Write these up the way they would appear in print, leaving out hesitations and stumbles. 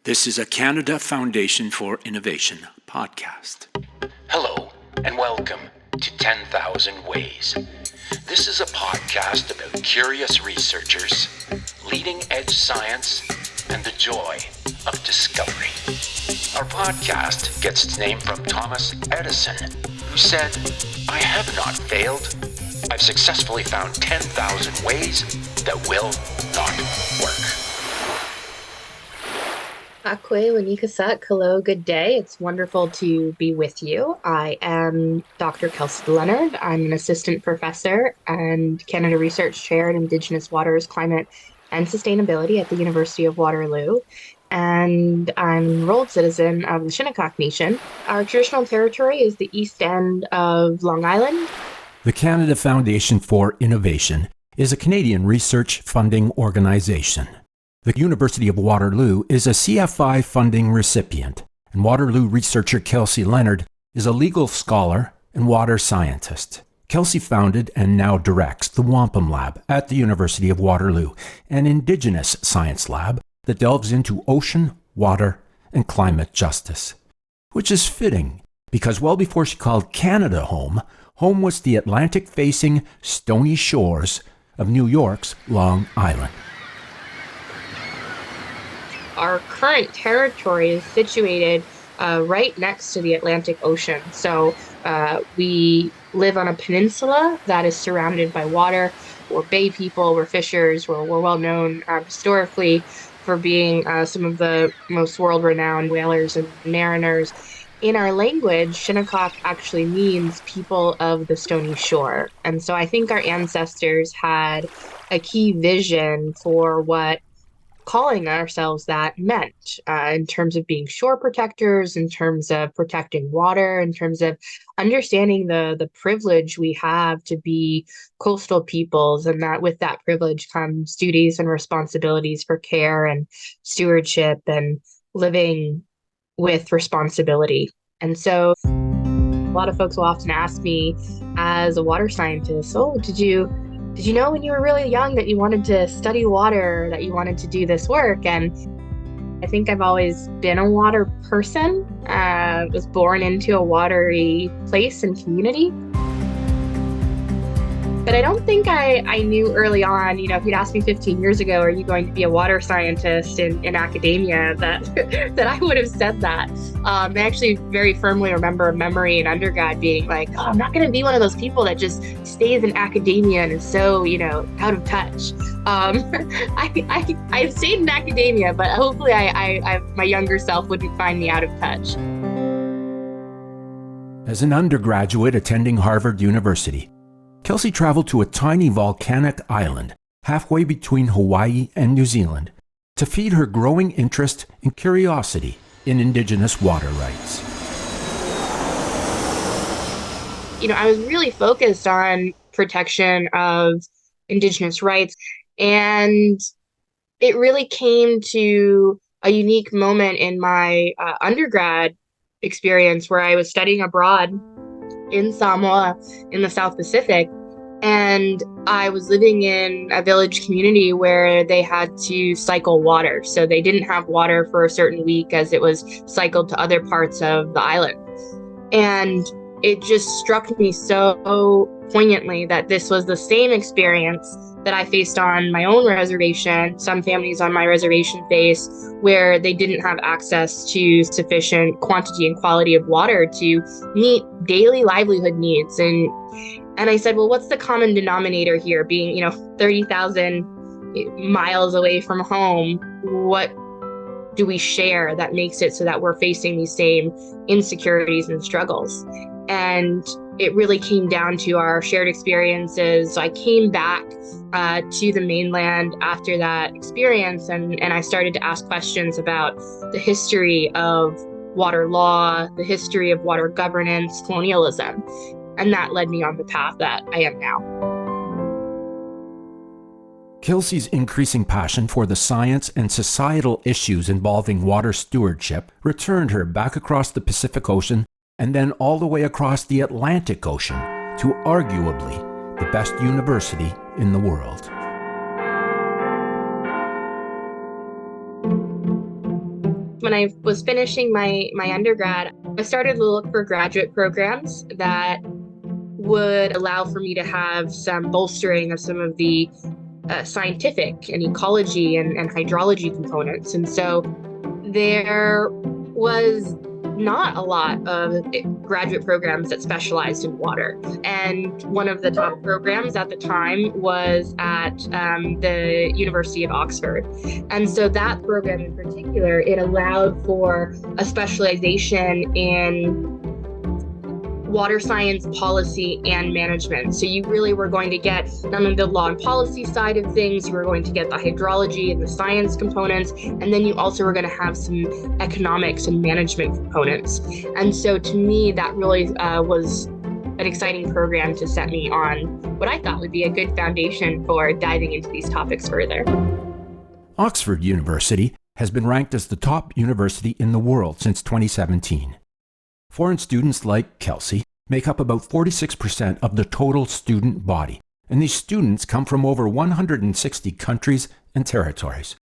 This is a Canada Foundation for Innovation podcast. Hello, and welcome to 10,000 Ways. This is a podcast about curious researchers, leading-edge science, and the joy of discovery. Our podcast gets its name from Thomas Edison, who said, "I have not failed. I've successfully found 10,000 ways that will not work." Akwe Winikasak, hello, good day. It's wonderful to be with you. I am Dr. Kelsey Leonard. I'm an assistant professor and Canada Research Chair in Indigenous Waters, Climate and Sustainability at the University of Waterloo. And I'm an enrolled citizen of the Shinnecock Nation. Our traditional territory is the east end of Long Island. The Canada Foundation for Innovation is a Canadian research funding organization. The University of Waterloo is a CFI funding recipient, and Waterloo researcher Kelsey Leonard is a legal scholar and water scientist. Kelsey founded and now directs the Wampum Lab at the University of Waterloo, an Indigenous science lab that delves into ocean, water, and climate justice. Which is fitting, because well before she called Canada home, home was the Atlantic-facing stony shores of New York's Long Island. Our current territory is situated right next to the Atlantic Ocean. So we live on a peninsula that is surrounded by water. We're bay people, we're fishers, we're well known historically for being some of the most world-renowned whalers and mariners. In our language, Shinnecock actually means people of the stony shore. And so I think our ancestors had a key vision for what calling ourselves that meant in terms of being shore protectors, in terms of protecting water, in terms of understanding the privilege we have to be coastal peoples, and that with that privilege comes duties and responsibilities for care and stewardship and living with responsibility. And so a lot of folks will often ask me as a water scientist, did you know when you were really young that you wanted to study water, that you wanted to do this work? And I think I've always been a water person. Was born into a watery place and community. But I don't think I knew early on, if you'd asked me 15 years ago, are you going to be a water scientist in academia, that I would have said that. I actually very firmly remember a memory in undergrad being like, I'm not going to be one of those people that just stays in academia and is so, out of touch. I've stayed in academia, but hopefully my younger self wouldn't find me out of touch. As an undergraduate attending Harvard University, Kelsey traveled to a tiny volcanic island halfway between Hawaii and New Zealand to feed her growing interest and curiosity in Indigenous water rights. I was really focused on protection of Indigenous rights, and it really came to a unique moment in my undergrad experience where I was studying abroad in Samoa in the South Pacific. And I was living in a village community where they had to cycle water. So they didn't have water for a certain week as it was cycled to other parts of the island. And it just struck me so poignantly that this was the same experience that I faced on my own reservation, some families on my reservation face, where they didn't have access to sufficient quantity and quality of water to meet daily livelihood needs. And I said, well, what's the common denominator here? Being, 30,000 miles away from home, what do we share that makes it so that we're facing these same insecurities and struggles? And it really came down to our shared experiences. So I came back to the mainland after that experience, and I started to ask questions about the history of water law, the history of water governance, colonialism. And that led me on the path that I am now. Kelsey's increasing passion for the science and societal issues involving water stewardship returned her back across the Pacific Ocean and then all the way across the Atlantic Ocean to arguably the best university in the world. When I was finishing my undergrad, I started to look for graduate programs that would allow for me to have some bolstering of some of the scientific and ecology and hydrology components. And so there was not a lot of graduate programs that specialized in water. And one of the top programs at the time was at the University of Oxford. And so that program in particular, it allowed for a specialization in water science policy and management. So you really were going to get not only the law and policy side of things, you were going to get the hydrology and the science components, and then you also were going to have some economics and management components. And so to me, that really was an exciting program to set me on what I thought would be a good foundation for diving into these topics further. Oxford University has been ranked as the top university in the world since 2017. Foreign students like Kelsey make up about 46% of the total student body, and these students come from over 160 countries and territories.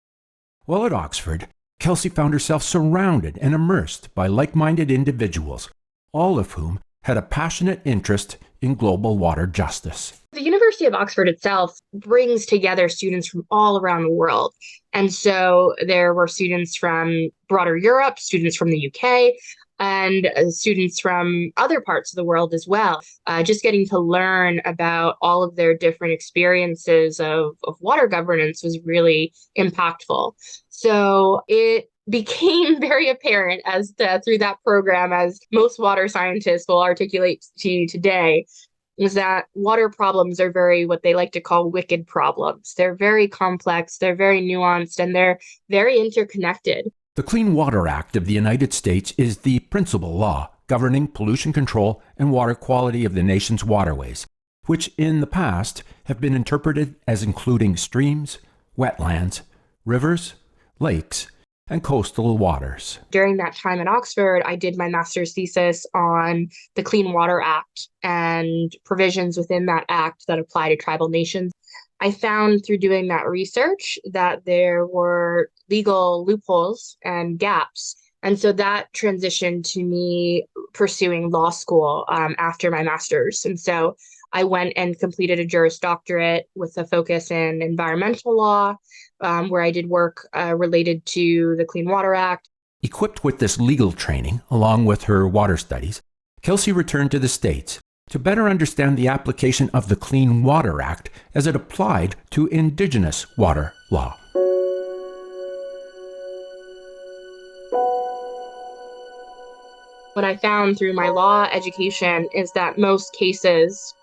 While at Oxford, Kelsey found herself surrounded and immersed by like-minded individuals, all of whom had a passionate interest in global water justice. The University of Oxford itself brings together students from all around the world. And so there were students from broader Europe, students from the UK, and students from other parts of the world as well. Just getting to learn about all of their different experiences of water governance was really impactful. So it became very apparent through that program, as most water scientists will articulate to you today, is that water problems are what they like to call wicked problems. They're very complex, they're very nuanced, and they're very interconnected. The Clean Water Act of the United States is the principal law governing pollution control and water quality of the nation's waterways, which in the past have been interpreted as including streams, wetlands, rivers, lakes, and coastal waters. During that time at Oxford, I did my master's thesis on the Clean Water Act and provisions within that act that apply to tribal nations. I found through doing that research that there were legal loopholes and gaps. And so that transitioned to me pursuing law school after my master's. And so I went and completed a Juris Doctorate with a focus in environmental law, where I did work related to the Clean Water Act. Equipped with this legal training, along with her water studies, Kelsey returned to the States to better understand the application of the Clean Water Act as it applied to Indigenous water law. What I found through my law education is that most cases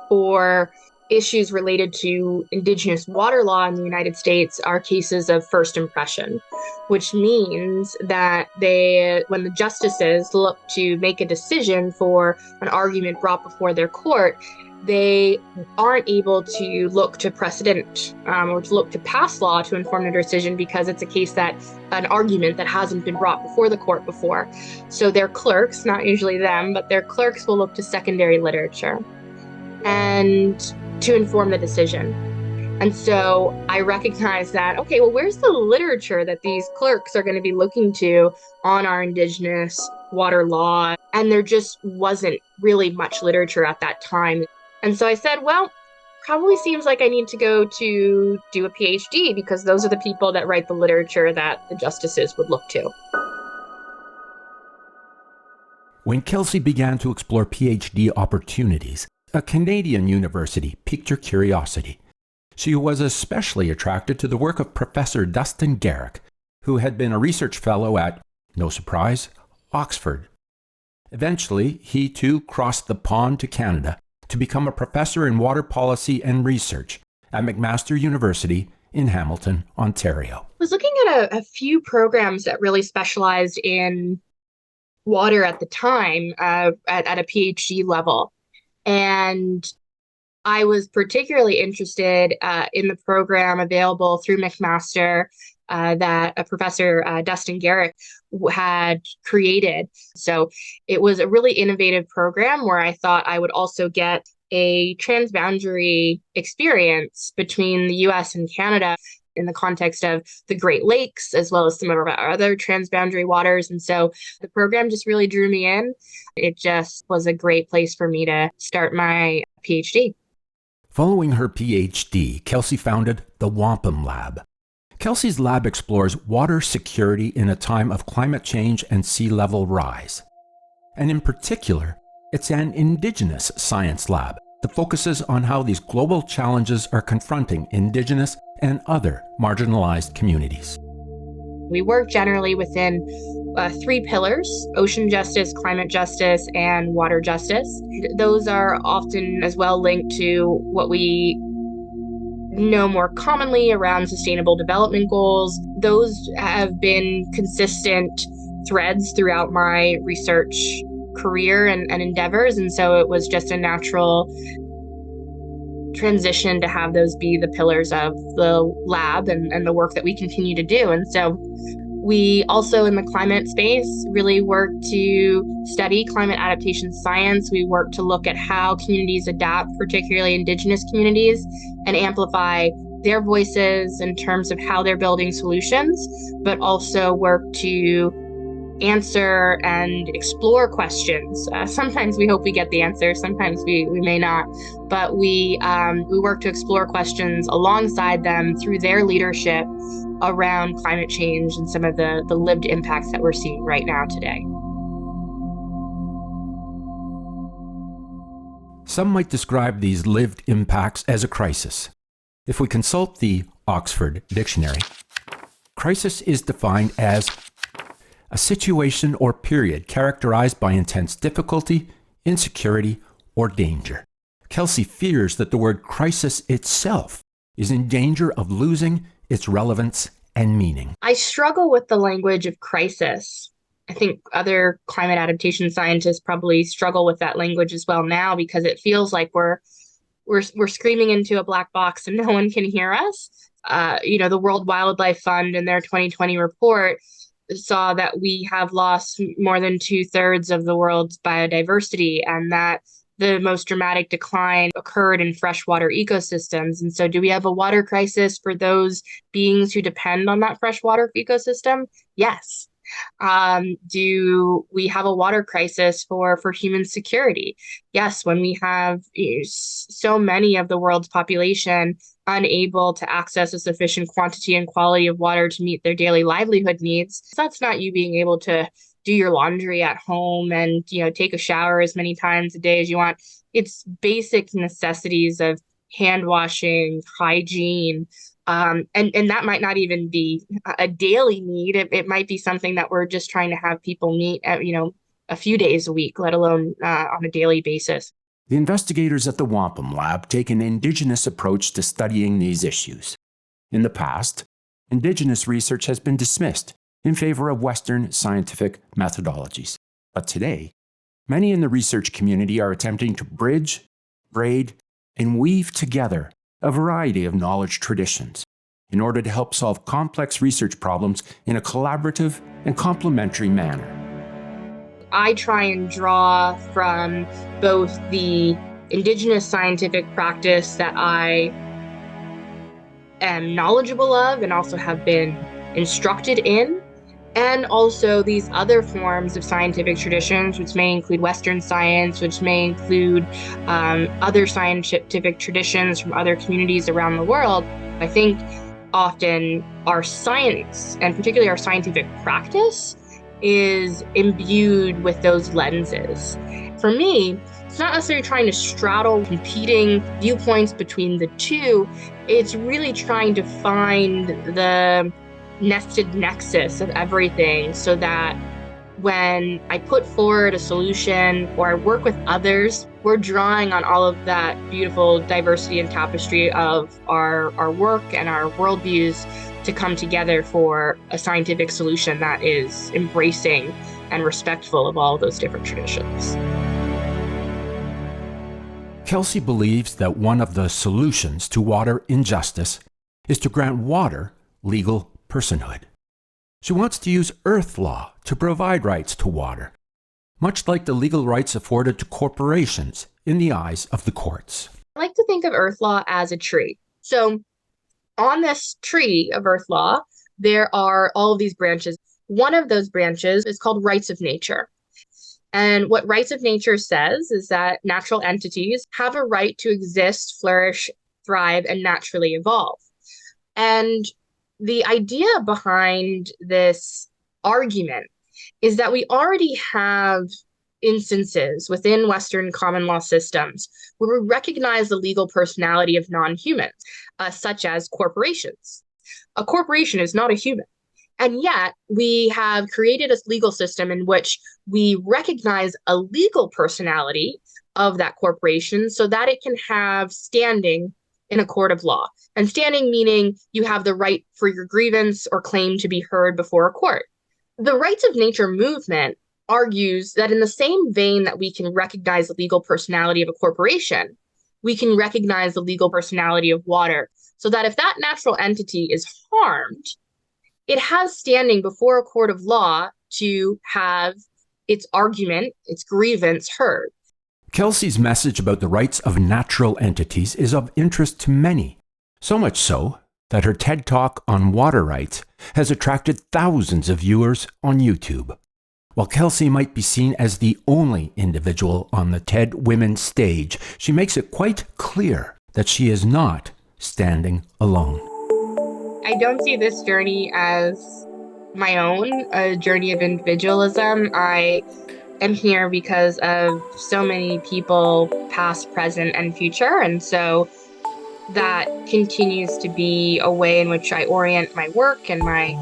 for issues related to Indigenous water law in the United States are cases of first impression, which means that when the justices look to make a decision for an argument brought before their court, they aren't able to look to precedent or to look to past law to inform their decision, because it's an argument that hasn't been brought before the court before. So their clerks, not usually them, but their clerks will look to secondary literature and to inform the decision. And so I recognize that, okay, well, where's the literature that these clerks are going to be looking to on our Indigenous water law? And there just wasn't really much literature at that time. And so I said, well, probably seems like I need to go to do a PhD, because those are the people that write the literature that the justices would look to. When Kelsey began to explore PhD opportunities, a Canadian university piqued her curiosity. She was especially attracted to the work of Professor Dustin Garrick, who had been a research fellow at, no surprise, Oxford. Eventually, he too crossed the pond to Canada to become a professor in water policy and research at McMaster University in Hamilton, Ontario. I was looking at a few programs that really specialized in water at the time at a PhD level. And I was particularly interested in the program available through McMaster that a Professor Dustin Garrick had created. So it was a really innovative program where I thought I would also get a transboundary experience between the US and Canada in the context of the Great Lakes, as well as some of our other transboundary waters. And so the program just really drew me in. It just was a great place for me to start my PhD. Following her PhD, Kelsey founded the Wampum Lab. Kelsey's lab explores water security in a time of climate change and sea level rise. And in particular, it's an Indigenous science lab that focuses on how these global challenges are confronting Indigenous and other marginalized communities. We work generally within 3 pillars: ocean justice, climate justice, and water justice. Those are often as well linked to what we know more commonly around sustainable development goals. Those have been consistent threads throughout my research career and endeavors. And so it was just a natural transition to have those be the pillars of the lab and the work that we continue to do. And so we also, in the climate space, really work to study climate adaptation science. We work to look at how communities adapt, particularly Indigenous communities, and amplify their voices in terms of how they're building solutions, but also work to answer and explore questions. Sometimes we hope we get the answer, sometimes we may not, but we work to explore questions alongside them through their leadership around climate change and some of the lived impacts that we're seeing right now today. Some might describe these lived impacts as a crisis. If we consult the Oxford Dictionary, crisis is defined as a situation or period characterized by intense difficulty, insecurity, or danger. Kelsey fears that the word crisis itself is in danger of losing its relevance and meaning. I struggle with the language of crisis. I think other climate adaptation scientists probably struggle with that language as well now, because it feels like we're screaming into a black box and no one can hear us. The World Wildlife Fund in their 2020 report saw that we have lost more than 2/3 of the world's biodiversity, and that the most dramatic decline occurred in freshwater ecosystems. And so do we have a water crisis for those beings who depend on that freshwater ecosystem? Yes. Do we have a water crisis for human security? Yes, when we have so many of the world's population unable to access a sufficient quantity and quality of water to meet their daily livelihood needs. That's not you being able to do your laundry at home and take a shower as many times a day as you want. It's basic necessities of hand washing, hygiene, and that might not even be a daily need. It might be something that we're just trying to have people meet at, a few days a week, let alone on a daily basis. The investigators at the Wampum Lab take an Indigenous approach to studying these issues. In the past, Indigenous research has been dismissed in favor of Western scientific methodologies. But today, many in the research community are attempting to bridge, braid, and weave together a variety of knowledge traditions in order to help solve complex research problems in a collaborative and complementary manner. I try and draw from both the Indigenous scientific practice that I am knowledgeable of and also have been instructed in, and also these other forms of scientific traditions, which may include Western science, which may include other scientific traditions from other communities around the world. I think often our science, and particularly our scientific practice, is imbued with those lenses. For me, it's not necessarily trying to straddle competing viewpoints between the two. It's really trying to find the nested nexus of everything, so that when I put forward a solution or I work with others, we're drawing on all of that beautiful diversity and tapestry of our work and our worldviews to come together for a scientific solution that is embracing and respectful of all of those different traditions. Kelsey believes that one of the solutions to water injustice is to grant water legal personhood. She wants to use earth law to provide rights to water, much like the legal rights afforded to corporations in the eyes of the courts. I like to think of earth law as a tree. So on this tree of Earth law, there are all of these branches. One of those branches is called rights of nature. And what rights of nature says is that natural entities have a right to exist, flourish, thrive, and naturally evolve. And the idea behind this argument is that we already have instances within Western common law systems where we recognize the legal personality of non-humans, such as corporations. A corporation is not a human. And yet we have created a legal system in which we recognize a legal personality of that corporation so that it can have standing in a court of law. And standing meaning you have the right for your grievance or claim to be heard before a court. The rights of nature movement argues that in the same vein that we can recognize the legal personality of a corporation, we can recognize the legal personality of water, so that if that natural entity is harmed, it has standing before a court of law to have its argument, its grievance heard. Kelsey's message about the rights of natural entities is of interest to many, so much so that her TED Talk on water rights has attracted thousands of viewers on YouTube. While Kelsey might be seen as the only individual on the TED Women's stage, she makes it quite clear that she is not standing alone. I don't see this journey as my own, a journey of individualism. I am here because of so many people, past, present, and future. And so that continues to be a way in which I orient my work and my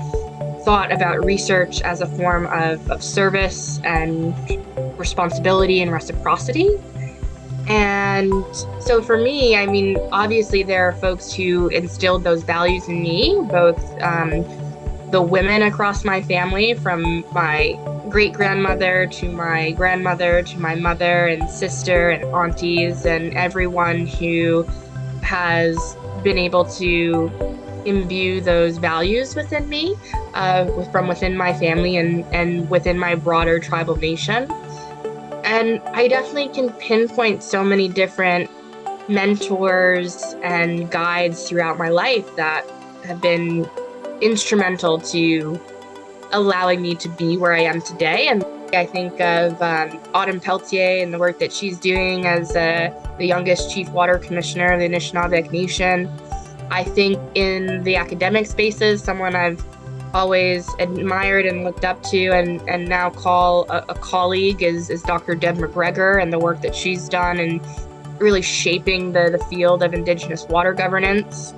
thought about research as a form of service and responsibility and reciprocity. And so for me, I mean, obviously there are folks who instilled those values in me, both the women across my family, from my great-grandmother to my grandmother to my mother and sister and aunties, and everyone who has been able to imbue those values within me, from within my family and within my broader tribal nation. And I definitely can pinpoint so many different mentors and guides throughout my life that have been instrumental to allowing me to be where I am today. And I think of Autumn Peltier and the work that she's doing as the youngest Chief Water Commissioner of the Shinnecock Nation. I think in the academic spaces, someone I've always admired and looked up to and now call a colleague is Dr. Deb McGregor and the work that she's done in really shaping the field of Indigenous water governance.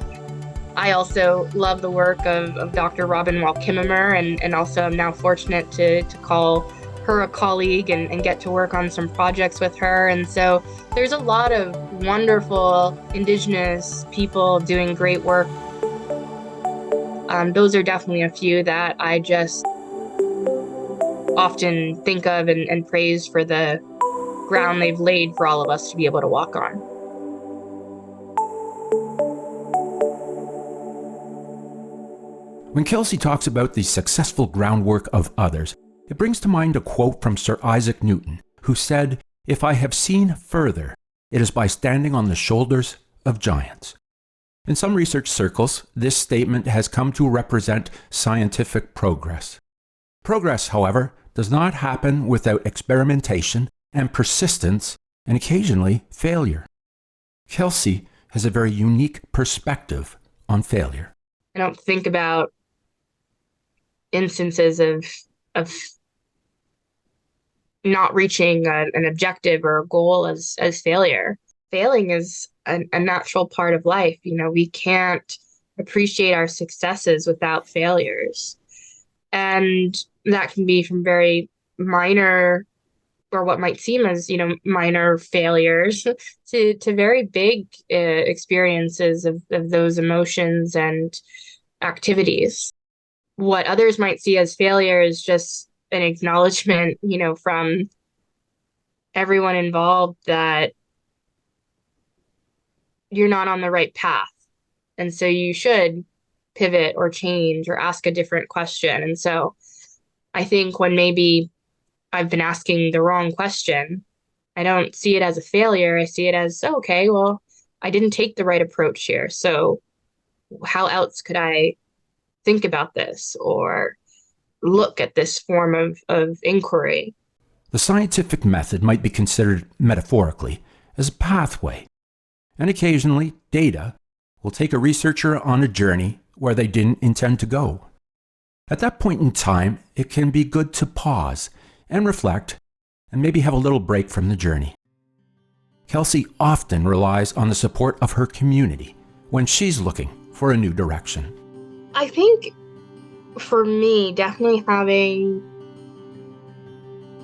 I also love the work of Dr. Robin Wall-Kimmerer and also am now fortunate to call her a colleague and get to work on some projects with her. And so there's a lot of wonderful Indigenous people doing great work. Those are definitely a few that I just often think of and praise for the ground they've laid for all of us to be able to walk on. When Kelsey talks about the successful groundwork of others, it brings to mind a quote from Sir Isaac Newton, who said, "If I have seen further, it is by standing on the shoulders of giants." In some research circles, this statement has come to represent scientific progress. Progress, however, does not happen without experimentation and persistence and occasionally failure. Kelsey has a very unique perspective on failure. I don't think about instances of not reaching an objective or a goal as failure. Failing is a natural part of life. You know, we can't appreciate our successes without failures. And that can be from very minor, or what might seem as, minor failures to very big experiences of those emotions and activities. What others might see as failure is just an acknowledgement, from everyone involved that you're not on the right path. And so you should pivot or change or ask a different question. And so I think when maybe I've been asking the wrong question, I don't see it as a failure. I see it as, okay, well, I didn't take the right approach here. So how else could I think about this or look at this form of inquiry? The scientific method might be considered metaphorically as a pathway, and occasionally data will take a researcher on a journey where they didn't intend to go. At that point in time, it can be good to pause and reflect and maybe have a little break from the journey. Kelsey often relies on the support of her community when she's looking for a new direction. I think for me, definitely having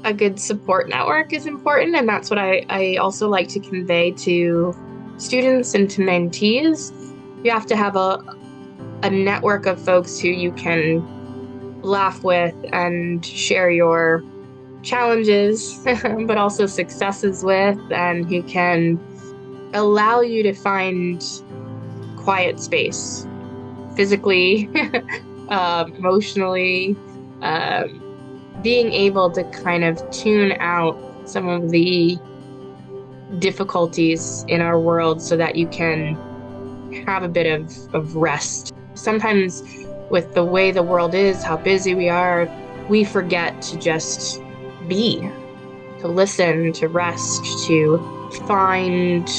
a good support network is important, and that's what I also like to convey to students and to mentees. You have to have a network of folks who you can laugh with and share your challenges, but also successes with, and who can allow you to find quiet space, physically, emotionally, being able to kind of tune out some of the difficulties in our world so that you can have a bit of rest. Sometimes with the way the world is, how busy we are, we forget to just be, to listen, to rest, to find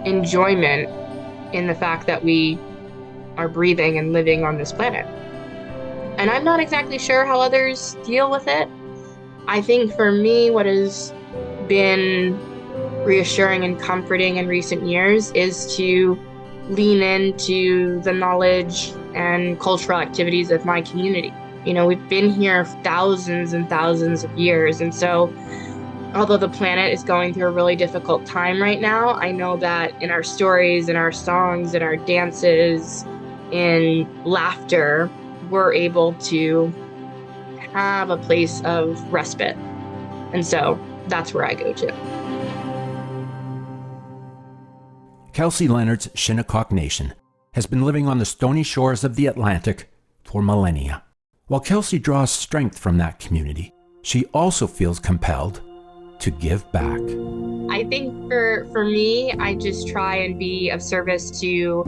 enjoyment in the fact that we are breathing and living on this planet. And I'm not exactly sure how others deal with it. I think for me, what has been reassuring and comforting in recent years is to lean into the knowledge and cultural activities of my community. You know, we've been here thousands and thousands of years. And so although the planet is going through a really difficult time right now, I know that in our stories, in our songs, in our dances, in laughter, we're able to have a place of respite. And so that's where I go to. Kelsey Leonard's Shinnecock Nation has been living on the stony shores of the Atlantic for millennia. While Kelsey draws strength from that community, she also feels compelled to give back. I think for me, I just try and be of service to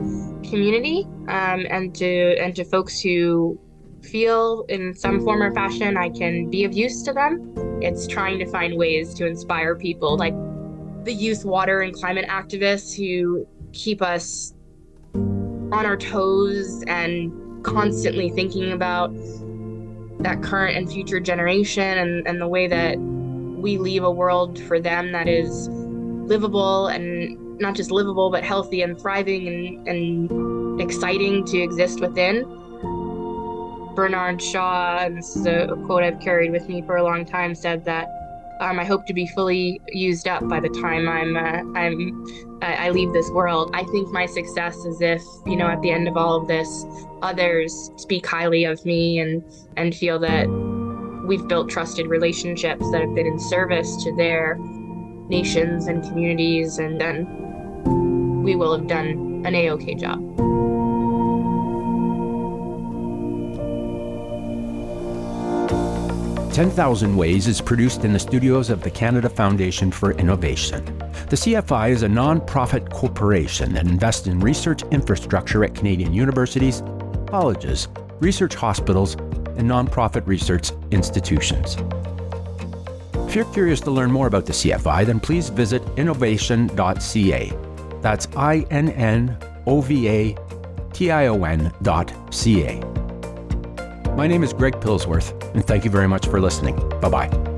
community and to folks who feel in some form or fashion I can be of use to them. It's trying to find ways to inspire people, like the youth water and climate activists who keep us on our toes and constantly thinking about that current and future generation and the way that we leave a world for them that is livable, and not just livable, but healthy and thriving and exciting to exist within. Bernard Shaw, and this is a quote I've carried with me for a long time, said that I hope to be fully used up by the time I leave this world. I think my success is if, you know, at the end of all of this, others speak highly of me and feel that we've built trusted relationships that have been in service to their nations and communities, and then we will have done an A-OK job. "10,000 Ways" is produced in the studios of the Canada Foundation for Innovation. The CFI is a non-profit corporation that invests in research infrastructure at Canadian universities, colleges, research hospitals, and non-profit research institutions. If you're curious to learn more about the CFI, then please visit innovation.ca. That's INNOVATION.ca. My name is Greg Pillsworth, and thank you very much for listening. Bye-bye.